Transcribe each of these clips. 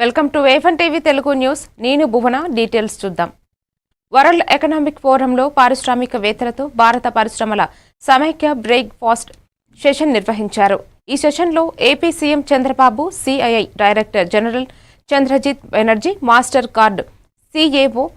Welcome to A1 TV Telugu news. నేను Bhuvana. Details చూద్దాం. World economic ఫోరంలో పారిశ్రామికవేత్తలతో భారత పరిశ్రమల సమైక్య బ్రేక్ ఫాస్ట్ సెషన్ నిర్వహించారు. ఈ సెషన్లో AP CM Chandrababu, CII director general Chandrajit Banerjee, Mastercard CEO,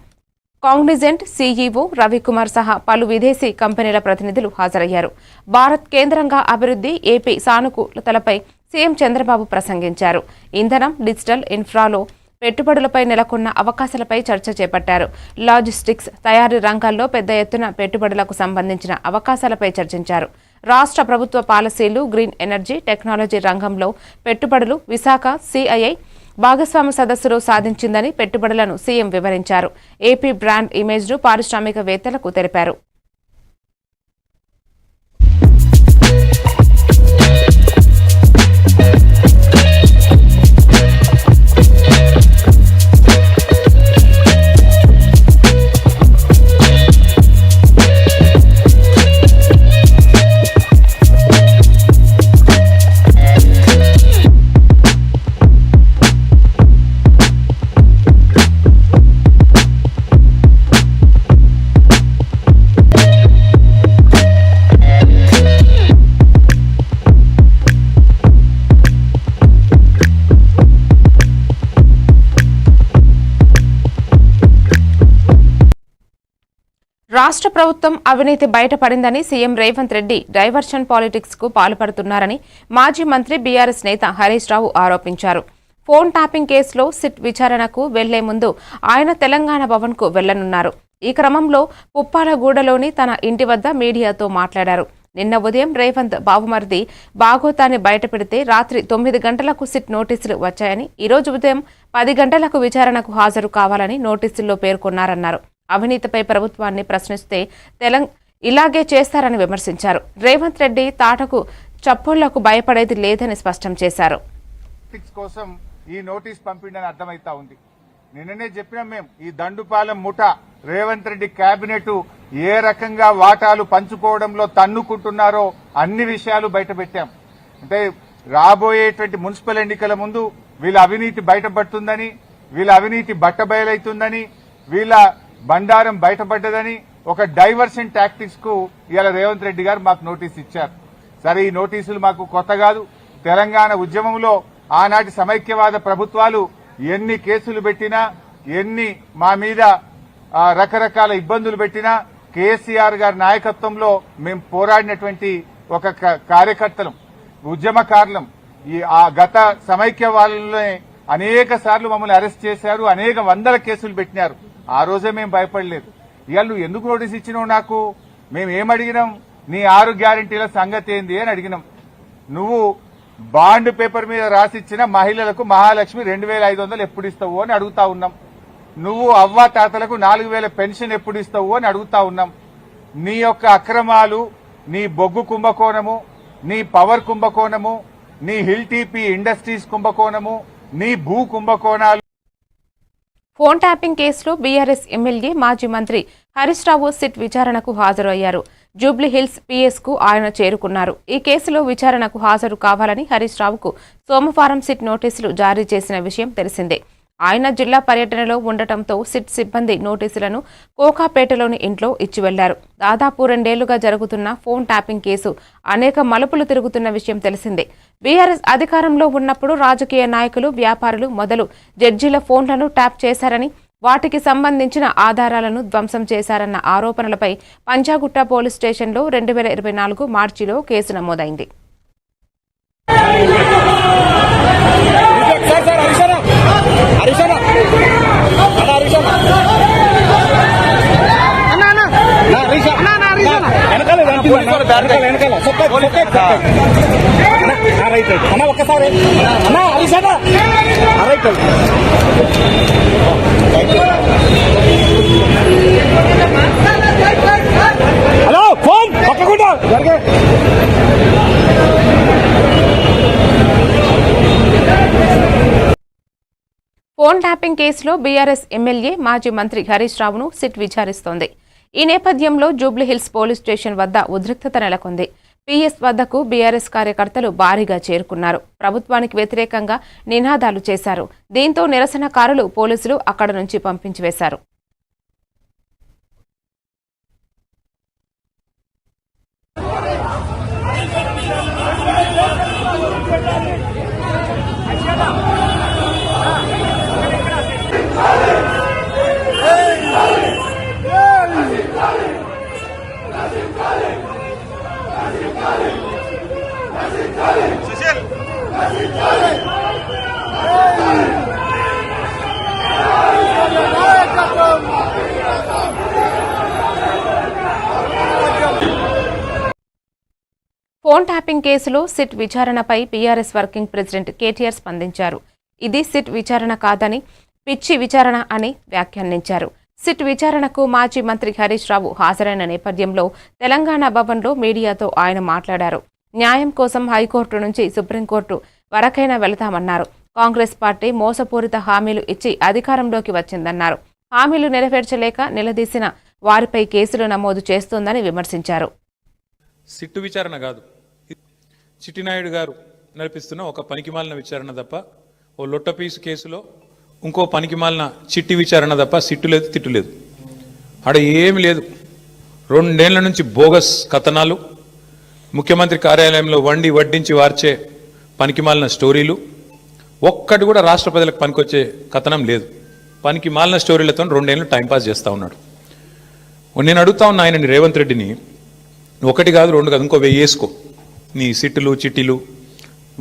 Cognizant CEO Ravikumar సహా పలు విదేశీ కంపెనీల ప్రతినిధులు హాజరయ్యారు. భారత్ కేంద్రంగా అభివృద్ధి, ఏపీ సానుకూలతలపై సీఎం చంద్రబాబు ప్రసంగించారు. ఇంధనం, డిజిటల్ ఇన్ఫ్రాలో పెట్టుబడులపై నెలకొన్న అవకాశాలపై చర్చ చేపట్టారు. లాజిస్టిక్స్, తయారీ రంగాల్లో పెద్ద ఎత్తున పెట్టుబడులకు సంబంధించిన అవకాశాలపై చర్చించారు. రాష్ట్ర ప్రభుత్వ పాలసీలు, గ్రీన్ ఎనర్జీ, టెక్నాలజీ రంగంలో పెట్టుబడులు విశాఖ సిఐఐ భాగస్వామ్య సదస్సులో సాధించిందని పెట్టుబడులను సీఎం వివరించారు. ఏపీ బ్రాండ్ ఇమేజ్ను పారిశ్రామికవేత్తలకు తెలిపారు. రాష్ట్ర ప్రభుత్వం అవినీతి బయటపడిందని CM Revanth Reddy diversion politics కు పాల్పడుతున్నారని మాజీ మంత్రి బీఆర్ఎస్ నేత హరీష్ రావు ఆరోపించారు. ఫోన్ ట్యాపింగ్ కేసులో సిట్ విచారణకు వెళ్లే ముందు ఆయన తెలంగాణ భవన్ కు వెళ్లనున్నారు. ఈ క్రమంలో పుప్పాలగూడలోని తన ఇంటి వద్ద మీడియాతో మాట్లాడారు. నిన్న ఉదయం రేవంత్ బావుమర్ది బాగోతాన్ని బయటపెడితే రాత్రి 9 గంటలకు సిట్ నోటీసులు వచ్చాయని, ఈరోజు ఉదయం 10 గంటలకు విచారణకు హాజరు కావాలని నోటీసుల్లో పేర్కొన్నారన్నారు. అవినీతిపై ప్రభుత్వాన్ని ప్రశ్నిస్తే ఇలాగే చేస్తారని విమర్శించారు. రేవంత్ రెడ్డి తాటకు చప్పుళ్లకు భయపడేది లేదని స్పష్టం చేశారు. కోసం ఈ నోటీస్ పంపిండని అర్థమైతా ఉంది. నిన్ననే చెప్పినాం మేము, ఈ దండుపాలెం ముఠ రేవంత్ రెడ్డి కేబినెట్ ఏ రకంగా వాటాలు పంచుకోవడంలో తన్నుకుంటున్నారో అన్ని విషయాలు బయటపెట్టాం. అంటే రాబోయేటువంటి మున్సిపల్ ఎన్నికల ముందు వీళ్ళ అవినీతి బయటపడుతుందని, వీళ్ళ అవినీతి బట్టబయలైతుందని, వీళ్ళ బండారం బయటపడ్డదని ఒక డైవర్షన్ టాక్టిక్స్ కు ఇవాళ రేవంత్ రెడ్డి గారు మాకు నోటీస్ ఇచ్చారు. సరే, ఈ నోటీసులు మాకు కొత్త కాదు. తెలంగాణ ఉద్యమంలో ఆనాటి సమైక్యవాద ప్రభుత్వాలు ఎన్ని కేసులు పెట్టినా, ఎన్ని మా మీద రకరకాల ఇబ్బందులు పెట్టినా, కేసీఆర్ గారి నాయకత్వంలో మేము పోరాడినటువంటి ఒక కార్యకర్తలం, ఉద్యమకారులం. ఆ గత సమైక్యవాదంలోనే అనేక సార్లు మమ్మల్ని అరెస్ట్ చేశారు, అనేక వందల కేసులు పెట్టినారు. ఆ రోజే మేము భయపడలేదు. ఇవాళ నువ్వు ఎందుకు నోటీస్ ఇచ్చినావు నాకు? మేము ఏమడిగినాం? నీ 6 గ్యారెంటీల సంగతి ఏంది అని అడిగినాం. నువ్వు బాండ్ పేపర్ మీద రాసిచ్చిన మహిళలకు మహాలక్ష్మి 2500 ఎప్పుడు ఇస్తావు అని అడుగుతా ఉన్నాం. నువ్వు అవ్వ తాతలకు 4000 పెన్షన్ ఎప్పుడు ఇస్తావు అని అడుగుతా ఉన్నాం. నీ యొక్క అక్రమాలు, నీ బొగ్గు కుంభకోణము, నీ పవర్ కుంభకోణము, నీ హిల్ టీపీ ఇండస్ట్రీస్ కుంభకోణము, నీ భూ కుంభకోణాలు. ఫోన్ ట్యాపింగ్ కేసులో బీఆర్ఎస్ ఎమ్మెల్యే, మాజీ మంత్రి హరీష్ రావు సిట్ విచారణకు హాజరు అయ్యారు. జూబ్లీహిల్స్ పీఎస్ కు ఆయన చేరుకున్నారు. ఈ కేసులో విచారణకు హాజరు కావాలని హరీష్ రావుకు సోమవారం సిట్ నోటీసులు జారీ చేసిన విషయం తెలిసిందే. ఆయన జిల్లా పర్యటనలో ఉండటంతో సిట్ సిబ్బంది నోటీసులను కోకాపేటలోని ఇంట్లో ఇచ్చి వెళ్లారు. దాదాపు 2 ఏళ్లుగా జరుగుతున్న ఫోన్ ట్యాపింగ్ కేసు అనేక మలుపులు తిరుగుతున్న విషయం తెలిసిందే. బీఆర్ఎస్ అధికారంలో ఉన్నప్పుడు రాజకీయ నాయకులు, వ్యాపారులు మొదలు జడ్జీల ఫోన్లను ట్యాప్ చేశారని, వాటికి సంబంధించిన ఆధారాలను ధ్వంసం చేశారన్న ఆరోపణలపై పంజాగుట్ట పోలీస్ స్టేషన్లో 2024 మార్చిలో కేసు నమోదైంది. హలో, ఫోన్ పక్కకుండా ఫోన్ ట్యాపింగ్ కేసులో బీఆర్ఎస్ ఎమ్మెల్యే, మాజీ మంత్రి హరీష్ రావును సిట్ విచారిస్తోంది. ఈ నేపథ్యంలో జూబ్లీహిల్స్ పోలీస్ స్టేషన్ వద్ద ఉద్రిక్తత నెలకొంది. పీఎస్ వద్దకు బీఆర్ఎస్ కార్యకర్తలు భారీగా చేరుకున్నారు. ప్రభుత్వానికి వ్యతిరేకంగా నినాదాలు చేశారు. దీంతో నిరసనకారులు పోలీసులు అక్కడ నుంచి పంపించివేశారు. ఫోన్ ట్యాపింగ్ కేసులో సిట్ విచారణపై పీఆర్ఎస్ వర్కింగ్ ప్రెసిడెంట్ కేటీఆర్ స్పందించారు. ఇది సిట్ విచారణ కాదని పిచ్చి విచారణ అని వ్యాఖ్యానించారు. సిట్ విచారణకు మాజీ మంత్రి హరీష్ రావు హాజరైన నేపథ్యంలో తెలంగాణ భవన్లో మీడియాతో ఆయన మాట్లాడారు. న్యాయం కోసం హైకోర్టు నుంచి సుప్రీంకోర్టు వరకైనా వెళతామన్నారు. కాంగ్రెస్ పార్టీ మోసపూరిత హామీలు ఇచ్చి అధికారంలోకి వచ్చిందన్నారు. హామీలు నెరవేర్చలేక నిలదీసిన వారిపై కేసులు నమోదు చేస్తోందని విమర్శించారు. సిట్టు విచారణ కాదు, చిట్టినాయుడు గారు నడిపిస్తున్న ఒక పనికిమాలిన విచారణ తప్ప, ఓ లొట్టపీసు కేసులో ఇంకో పనికిమాలిన చిట్టి విచారణ తప్ప సిట్టు లేదు, తిట్టు లేదు. ఆడ ఏమి లేదు. 2 ఏళ్ల నుంచి బోగస్ కథనాలు, ముఖ్యమంత్రి కార్యాలయంలో వడ్డించి వార్చే పనికిమాలిన స్టోరీలు, ఒక్కటి కూడా రాష్ట్ర ప్రజలకు పనికొచ్చే కథనం లేదు. పనికిమాలిన స్టోరీలతో 2 ఏళ్ళు టైంపాస్ చేస్తూ ఉన్నాడు. నేను అడుగుతా ఉన్నా ఆయనని, రేవంత్ రెడ్డిని, 1 కాదు 2 కాదు, ఇంకో 1000 వేసుకో నీ సిట్టులు చిట్టీలు,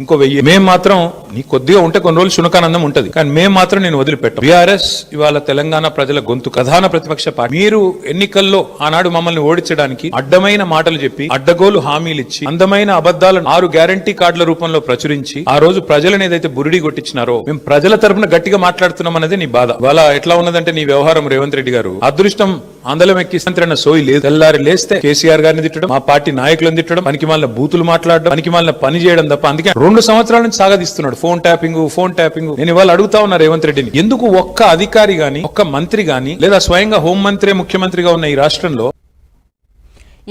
ఇంకో 1000. మేము మాత్రం నీ కొద్దిగా ఉంటే కొన్ని రోజులు శునకానందం ఉంటుంది, కానీ మేము మాత్రం నేను వదిలిపెట్టాం. బీఆర్ఎస్ ఇవాళ తెలంగాణ ప్రజల గొంతు, ప్రధాన ప్రతిపక్ష పార్టీ. మీరు ఎన్నికల్లో ఆనాడు మమ్మల్ని ఓడించడానికి అడ్డమైన మాటలు చెప్పి, అడ్డగోలు హామీలు ఇచ్చి, అందమైన అబద్ధాలను 6 గ్యారంటీ కార్డుల రూపంలో ప్రచురించి ఆ రోజు ప్రజలను ఏదైతే బురిడి కొట్టించినారో, మేము ప్రజల తరపున గట్టిగా మాట్లాడుతున్నాం అనేది నీ బాధ. ఇవాళ ఎట్లా ఉన్నదంటే నీ వ్యవహారం, రేవంత్ రెడ్డి గారు అదృష్టం అందలం ఎక్కిస్తున్న సోయి లేదు. తెల్లారి లేస్తే కేసీఆర్ గారిని తిట్టడం, మా పార్టీ నాయకులను తిట్టడం, పనికిమాలిన బూతులు మాట్లాడడం, పనికిమాలిన పని చేయడం తప్ప. అందుకే 2 సంవత్సరాల నుంచి సాగదీస్తున్నాడు ఫోన్ ట్యాపింగ్. నేను ఇవాళ అడుగుతా ఉన్నా రేవంత్ రెడ్డిని, ఎందుకు ఒక్క అధికారి గాని, ఒక్క మంత్రి గాని, లేదా స్వయంగా హోంమంత్రి ముఖ్యమంత్రిగా ఉన్న ఈ రాష్ట్రంలో.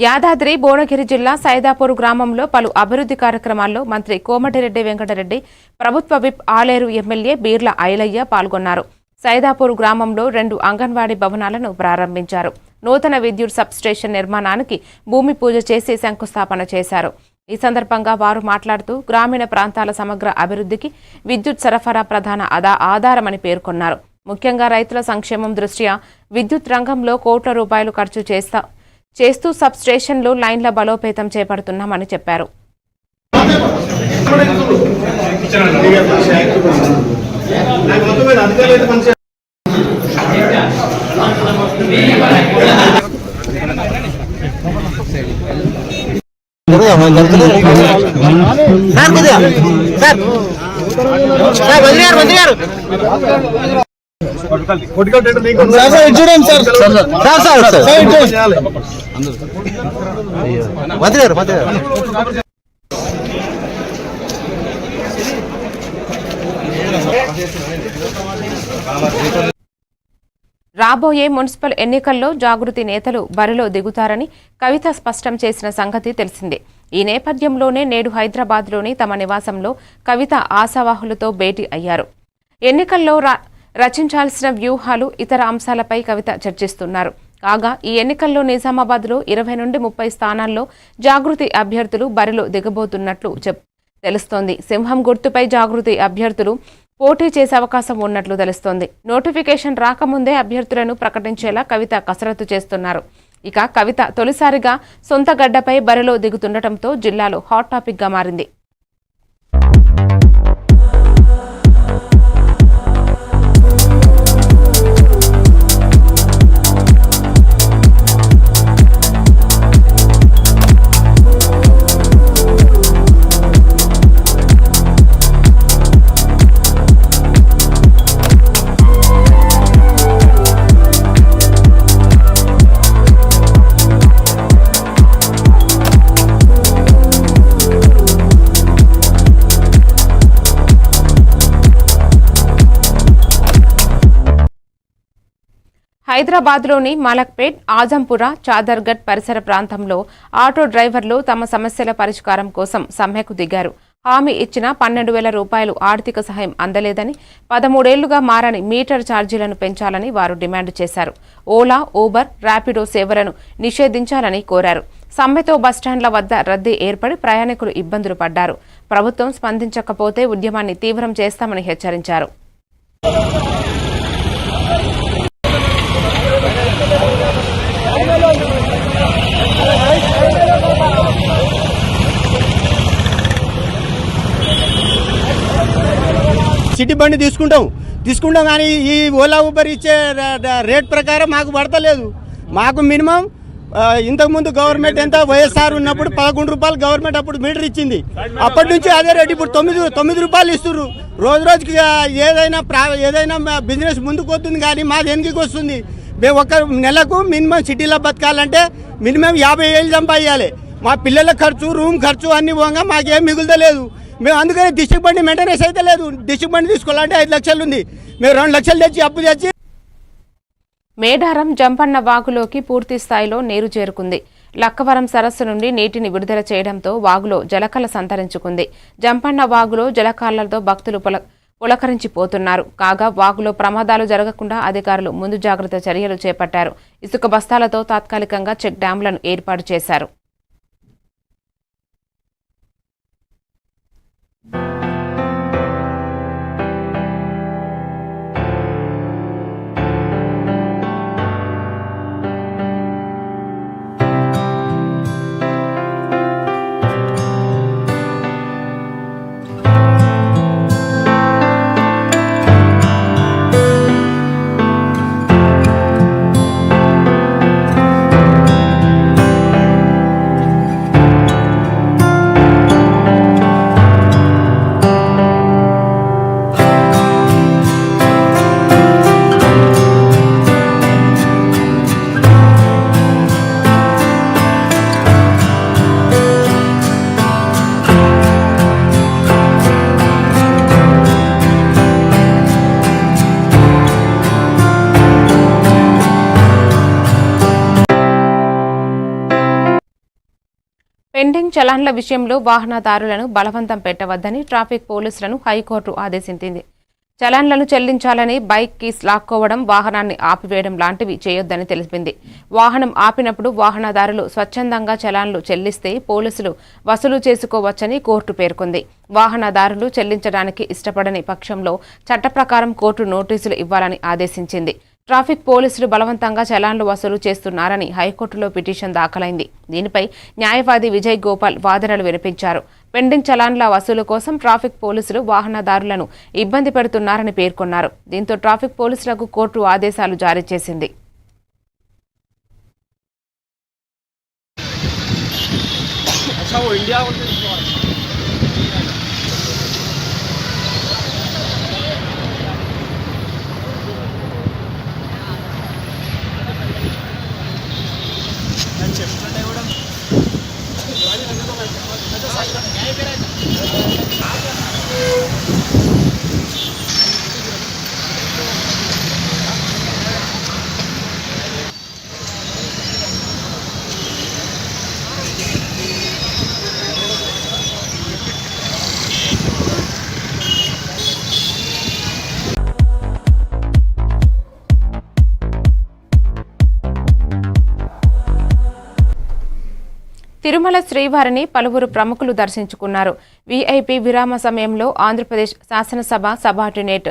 యాదాద్రి భువనగిరి జిల్లా సైదాపూర్ గ్రామంలో పలు అభివృద్ధి కార్యక్రమాల్లో మంత్రి కోమటిరెడ్డి వెంకటరెడ్డి, ప్రభుత్వ విప్ ఆలేరు ఎమ్మెల్యే బీర్ల ఐలయ్య పాల్గొన్నారు. సైదాపూర్ గ్రామంలో 2 అంగన్వాడీ భవనాలను ప్రారంభించారు. నూతన విద్యుత్ సబ్ స్టేషన్ నిర్మాణానికి భూమి పూజ చేసి శంకుస్థాపన చేశారు. ఈ సందర్భంగా వారు మాట్లాడుతూ గ్రామీణ ప్రాంతాల సమగ్ర అభివృద్ధికి విద్యుత్ సరఫరా ప్రధాన ఆధారమని పేర్కొన్నారు. ముఖ్యంగా రైతుల సంక్షేమం దృష్ట్యా విద్యుత్ రంగంలో కోట్ల రూపాయలు ఖర్చు చేస్తూ సబ్ స్టేషన్లు, లైన్ల బలోపేతం చేపడుతున్నామని చెప్పారు. రాబోయే మున్సిపల్ ఎన్నికల్లో జాగృతి నేతలు బరిలో దిగుతారని కవిత స్పష్టం చేసిన సంగతి తెలిసిందే. ఈ నేపథ్యంలోనే నేడు హైదరాబాద్లోని తమ నివాసంలో కవిత ఆశావాహులతో భేటీ అయ్యారు. ఎన్నికల్లో రచించాల్సిన వ్యూహాలు, ఇతర అంశాలపై కవిత చర్చిస్తున్నారు. కాగా ఈ ఎన్నికల్లో నిజామాబాద్లో 20 నుండి 30 స్థానాల్లో జాగృతి అభ్యర్థులు బరిలో దిగబోతున్నట్లు తెలుస్తోంది. సింహం గుర్తుపై జాగృతి అభ్యర్థులు పోటీ చేసే అవకాశం ఉన్నట్లు తెలుస్తోంది. నోటిఫికేషన్ రాకముందే అభ్యర్థులను ప్రకటించేలా కవిత కసరత్తు చేస్తున్నారు. ఇక కవిత తొలిసారిగా సొంత గడ్డపై బరిలో దిగుతుండటంతో జిల్లాలో హాట్ టాపిక్గా మారింది. హైదరాబాద్లోని మలక్పేట్, ఆజంపుర, చాదర్గఢ్ పరిసర ప్రాంతంలో ఆటో డ్రైవర్లు తమ సమస్యల పరిష్కారం కోసం సమ్మెకు దిగారు. హామీ ఇచ్చిన 12,000 రూపాయలు ఆర్థిక సహాయం అందలేదని, 13 ఏళ్లుగా మారని మీటర్ ఛార్జీలను పెంచాలని వారు డిమాండ్ చేశారు. ఓలా, ఊబర్, ర్యాపిడో సేవలను నిషేధించాలని కోరారు. సమ్మెతో బస్టాండ్ల వద్ద రద్దీ ఏర్పడి ప్రయాణికులు ఇబ్బందులు పడ్డారు. ప్రభుత్వం స్పందించకపోతే ఉద్యమాన్ని తీవ్రం చేస్తామని హెచ్చరించారు. సిటీ బండి తీసుకుంటాం కానీ ఈ ఓలా ఊబర్ ఇచ్చే రేట్ ప్రకారం మాకు పడతలేదు. మాకు మినిమం ఇంతకుముందు గవర్నమెంట్ ఎంత వైఎస్ఆర్ ఉన్నప్పుడు 11 రూపాయలు గవర్నమెంట్ అప్పుడు మీటర్ ఇచ్చింది. అప్పటి నుంచి అదే రేట్ ఇప్పుడు 9 రూపాయలు ఇస్తున్నారు. రోజుకి ఏదైనా బిజినెస్ ముందుకు వస్తుంది కానీ మాది ఎందుకు వస్తుంది? మేము ఒక నెలకు మినిమం సిటీలో బతకాలంటే మినిమం 50,000 సంపాదించాలి. మా పిల్లల ఖర్చు, రూమ్ ఖర్చు అన్ని పోగా మాకేం మిగులుతలేదు. మేము అందుకని డిస్ట్రిక్ట్ బండి మెయింటెనెన్స్ అయితే లేదు. డిస్ట్రిక్ట్ బండి తీసుకోవాలంటే 5 లక్షలు ఉంది. మేము 2 లక్షలు తెచ్చి అప్పు తెచ్చి. మేడారం జంపన్న వాగులోకి పూర్తి స్థాయిలో నీరు చేరుకుంది. లక్కవరం సరస్సు నుండి నీటిని విడుదల చేయడంతో వాగులో జలకళ సంతరించుకుంది. జంపన్న వాగులో జలకాళ్లతో భక్తులు పులకరించిపోతున్నారు. కాగా వాగులో ప్రమాదాలు జరగకుండా అధికారులు ముందు జాగ్రత్త చర్యలు చేపట్టారు. ఇసుక బస్తాలతో తాత్కాలికంగా చెక్ డ్యాంలను ఏర్పాటు చేశారు. పెండింగ్ చలాన్ల విషయంలో వాహనదారులను బలవంతం పెట్టవద్దని ట్రాఫిక్ పోలీసులను హైకోర్టు ఆదేశించింది. చలాన్లను చెల్లించాలని బైక్ కీస్ లాక్కోవడం, వాహనాన్ని ఆపివేయడం లాంటివి చేయొద్దని తెలిపింది. వాహనం ఆపినప్పుడు వాహనదారులు స్వచ్ఛందంగా చలాన్లు చెల్లిస్తే పోలీసులు వసూలు చేసుకోవచ్చని కోర్టు పేర్కొంది. వాహనదారులు చెల్లించడానికి ఇష్టపడని పక్షంలో చట్ట ప్రకారం కోర్టు నోటీసులు ఇవ్వాలని ఆదేశించింది. ట్రాఫిక్ పోలీసులు బలవంతంగా చలాన్లు వసూలు చేస్తున్నారని హైకోర్టులో పిటిషన్ దాఖలైంది. దీనిపై న్యాయవాది విజయ్ గోపాల్ వాదనలు వినిపించారు. పెండింగ్ చలాన్ల వసూలు కోసం ట్రాఫిక్ పోలీసులు వాహనదారులను ఇబ్బంది పెడుతున్నారని పేర్కొన్నారు. దీంతో ట్రాఫిక్ పోలీసులకు కోర్టు ఆదేశాలు జారీ చేసింది. తిరుమల శ్రీవారిని పలువురు ప్రముఖులు దర్శించుకున్నారు. వీఐపీ విరామ సమయంలో ఆంధ్రప్రదేశ్ శాసనసభ సబార్డినేట్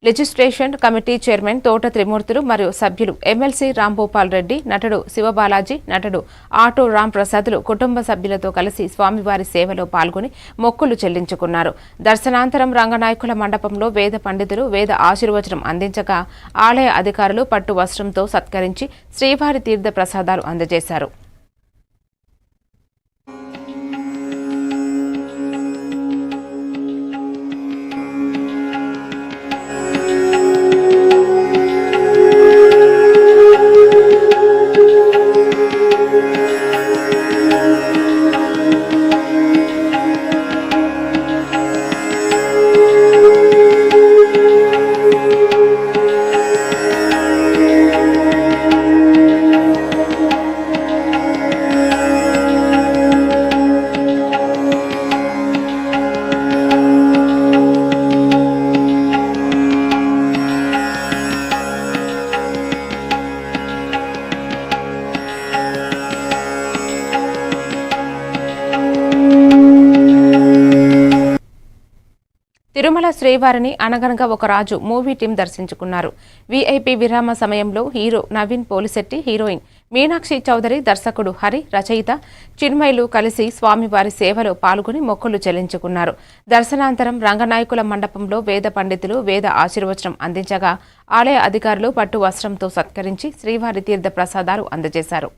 లెజిస్లేషన్ కమిటీ చైర్మన్ తోట త్రిమూర్తులు మరియు సభ్యులు ఎమ్మెల్సీ రాంభూపాల్ రెడ్డి, నటుడు శివబాలాజీ, నటుడు ఆటో రాంప్రసాద్లు కుటుంబ సభ్యులతో కలిసి స్వామివారి సేవలో పాల్గొని మొక్కులు చెల్లించుకున్నారు. దర్శనాంతరం రంగనాయకుల మండపంలో వేద పండితులు వేద ఆశీర్వచనం అందించగా ఆలయ అధికారులు పట్టు వస్త్రంతో సత్కరించి శ్రీవారి తీర్థ ప్రసాదాలు అందజేశారు. తిరుమల శ్రీవారిని అనగనగా ఒక రాజు మూవీ టీం దర్శించుకున్నారు. వీఐపీ విరామ సమయంలో హీరో నవీన్ పోలిశెట్టి, హీరోయిన్ మీనాక్షి చౌదరి, దర్శకుడు హరి, రచయిత చిన్మయులు కలిసి స్వామివారి సేవలో పాల్గొని మొక్కులు చెల్లించుకున్నారు. దర్శనాంతరం రంగనాయకుల మండపంలో వేద పండితులు వేద ఆశీర్వచనం అందించగా ఆలయ అధికారులు పట్టు వస్త్రంతో సత్కరించి శ్రీవారి తీర్థ ప్రసాదాలు అందజేశారు.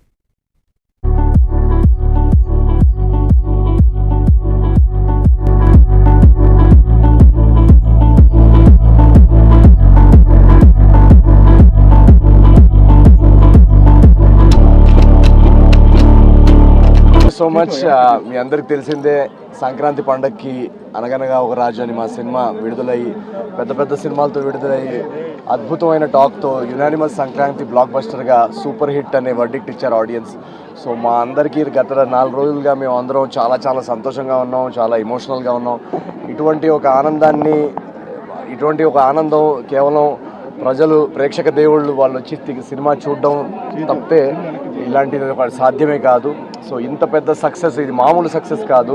So much. మీ అందరికి తెలిసిందే, సంక్రాంతి పండగకి అనగనగా ఒక రాజు అని మా సినిమా విడుదలయ్యి పెద్ద పెద్ద సినిమాలతో విడుదలయ్యి అద్భుతమైన టాక్తో యునానిమస్ సంక్రాంతి బ్లాక్ బస్టర్గా సూపర్ హిట్ అనే వర్డిక్ట్ ఇచ్చారు ఆడియన్స్. సో మా అందరికీ గత 4 రోజులుగా మేము అందరం చాలా చాలా సంతోషంగా ఉన్నాం, చాలా ఎమోషనల్గా ఉన్నాం. ఇటువంటి ఒక ఆనందం కేవలం ప్రజలు, ప్రేక్షక దేవుళ్ళు వాళ్ళు వచ్చి సినిమా చూడడం తప్పితే ఇలాంటిది సాధ్యమే కాదు. సో ఇంత పెద్ద సక్సెస్, ఇది మామూలు సక్సెస్ కాదు.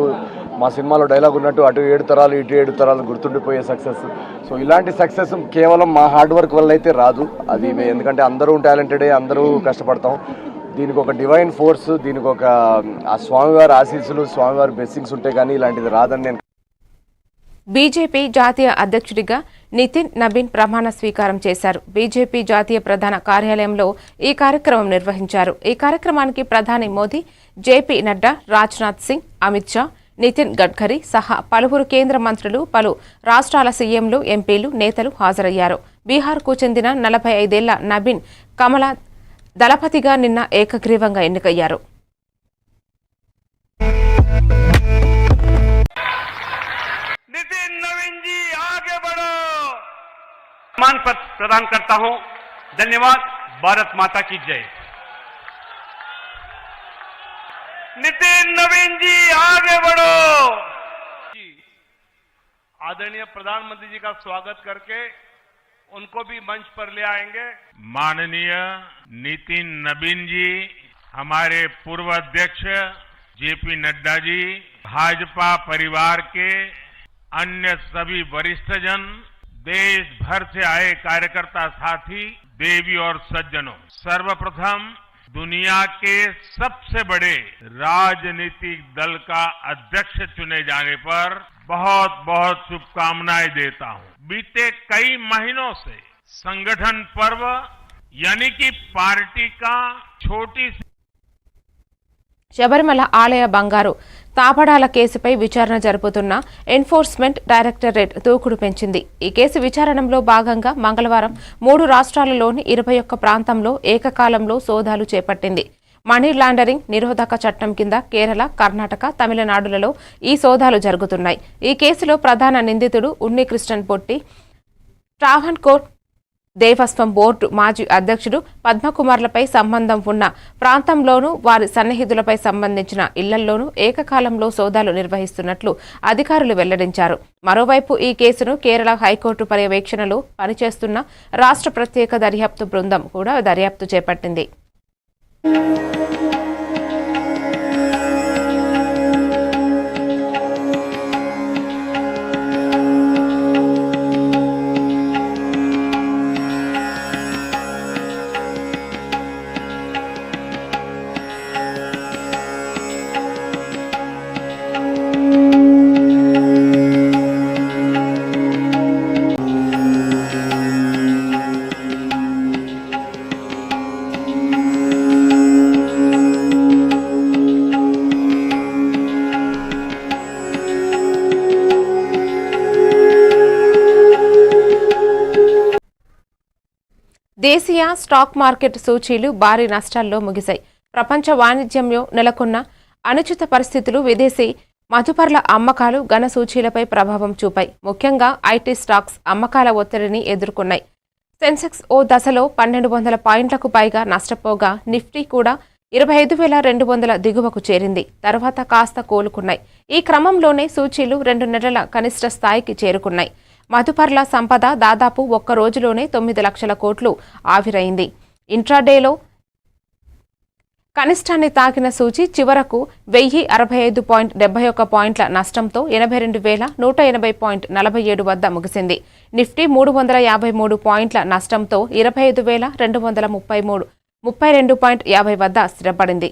మా సినిమాలో డైలాగ్ ఉన్నట్టు అటు 7 తరాలు ఇటు 7 తరాలు గుర్తుండిపోయే సక్సెస్. సో ఇలాంటి సక్సెస్ కేవలం మా హార్డ్ వర్క్ వల్ల అయితే రాదు. అది ఎందుకంటే అందరూ టాలెంటెడే, అందరూ కష్టపడతాం. దీనికి ఒక డివైన్ ఫోర్స్, దీనికి ఒక ఆ స్వామివారి ఆశీస్సులు, స్వామివారి బ్లెస్సింగ్స్ ఉంటే కానీ ఇలాంటిది రాదని నేను. బీజేపీ జాతీయ అధ్యక్షుడిగా నితిన్ నబీన్ ప్రమాణ స్వీకారం చేశారు. బీజేపీ జాతీయ ప్రధాన కార్యాలయంలో ఈ కార్యక్రమం నిర్వహించారు. ఈ కార్యక్రమానికి ప్రధాని మోదీ, జేపీ నడ్డా, రాజ్నాథ్ సింగ్, అమిత్ షా, నితిన్ గడ్కరీ సహా పలువురు కేంద్ర మంత్రులు, పలు రాష్ట్రాల సీఎంలు, ఎంపీలు, నేతలు హాజరయ్యారు. బీహార్కు చెందిన 45 ఏళ్ల నబీన్ కమలా దళపతిగా నిన్న ఏకగ్రీవంగా ఎన్నికయ్యారు. सम्मान पत्र प्रदान करता हूं। धन्यवाद। भारत माता की जय। नितिन नवीन जी आगे बढ़ो। आदरणीय प्रधानमंत्री जी का स्वागत करके उनको भी मंच पर ले आएंगे। माननीय नितिन नवीन जी, हमारे पूर्व अध्यक्ष जेपी नड्डा जी, भाजपा परिवार के अन्य सभी वरिष्ठ जन, देश भर से आए कार्यकर्ता साथी, देवी और सज्जनों, सर्वप्रथम दुनिया के सबसे बड़े राजनीतिक दल का अध्यक्ष चुने जाने पर बहुत बहुत शुभकामनाएं देता हूं। बीते कई महीनों से संगठन पर्व यानी कि पार्टी का छोटी శబరిమల ఆలయ బంగారు తాపడాల కేసుపై విచారణ జరుపుతున్న ఎన్ఫోర్స్మెంట్ డైరెక్టరేట్ దూకుడు పెంచింది. ఈ కేసు విచారణలో భాగంగా మంగళవారం 3 రాష్ట్రాలలోని 21 ప్రాంతంలో ఏకకాలంలో సోదాలు చేపట్టింది. మనీ లాండరింగ్ నిరోధక చట్టం కింద కేరళ, కర్ణాటక, తమిళనాడులలో ఈ సోదాలు జరుగుతున్నాయి. ఈ కేసులో ప్రధాన నిందితుడు ఉన్నికృష్ణన్ పొట్టి, ట్రావెన్కోర్ దేవస్వం బోర్డు మాజీ అధ్యక్షుడు పద్మకుమార్లపై సంబంధం ఉన్న ప్రాంతంలోనూ వారి సన్నిహితులపై సంబంధించిన ఇళ్లల్లోనూ ఏకకాలంలో సోదాలు నిర్వహిస్తున్నట్లు అధికారులు వెల్లడించారు. మరోవైపు ఈ కేసును కేరళ హైకోర్టు పర్యవేక్షణలో పనిచేస్తున్న రాష్ట్ర ప్రత్యేక దర్యాప్తు బృందం కూడా దర్యాప్తు చేపట్టింది. దేశీయ స్టాక్ మార్కెట్ సూచీలు భారీ నష్టాల్లో ముగిశాయి. ప్రపంచ వాణిజ్యంలో నెలకొన్న అనుచిత పరిస్థితులు విదేశీ మదుపర్ల అమ్మకాలు ఘన సూచీలపై ప్రభావం చూపాయి. ముఖ్యంగా ఐటీ స్టాక్స్ అమ్మకాల ఒత్తిడిని ఎదుర్కొన్నాయి. సెన్సెక్స్ ఓ దశలో 1200 పాయింట్లకు పైగా నష్టపోగా నిఫ్టీ కూడా 25,200 దిగువకు చేరింది. తర్వాత కాస్త కోలుకున్నాయి. ఈ క్రమంలోనే సూచీలు 2 నెలల కనిష్ట స్థాయికి చేరుకున్నాయి. మదుపర్ల సంపద దాదాపు ఒక్క రోజులోనే 9 లక్షల కోట్లు ఆవిరైంది. ఇంట్రాడేలో కనిష్టాన్ని తాకిన సూచి చివరకు 1065.71 పాయింట్ల నష్టంతో 82,180.47 వద్ద ముగిసింది. నిఫ్టీ 353 పాయింట్ల నష్టంతో 25,232.50 వద్ద స్థిరపడింది.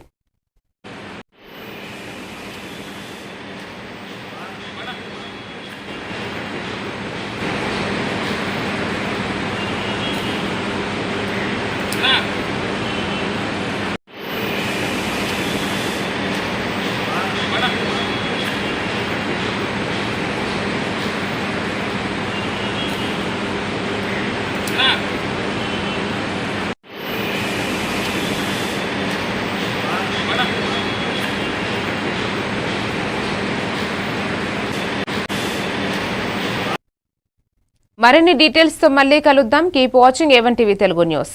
మరిన్ని డీటెయిల్స్ తో మళ్ళీ కలుద్దాం. Keep watching A1 TV Telugu news.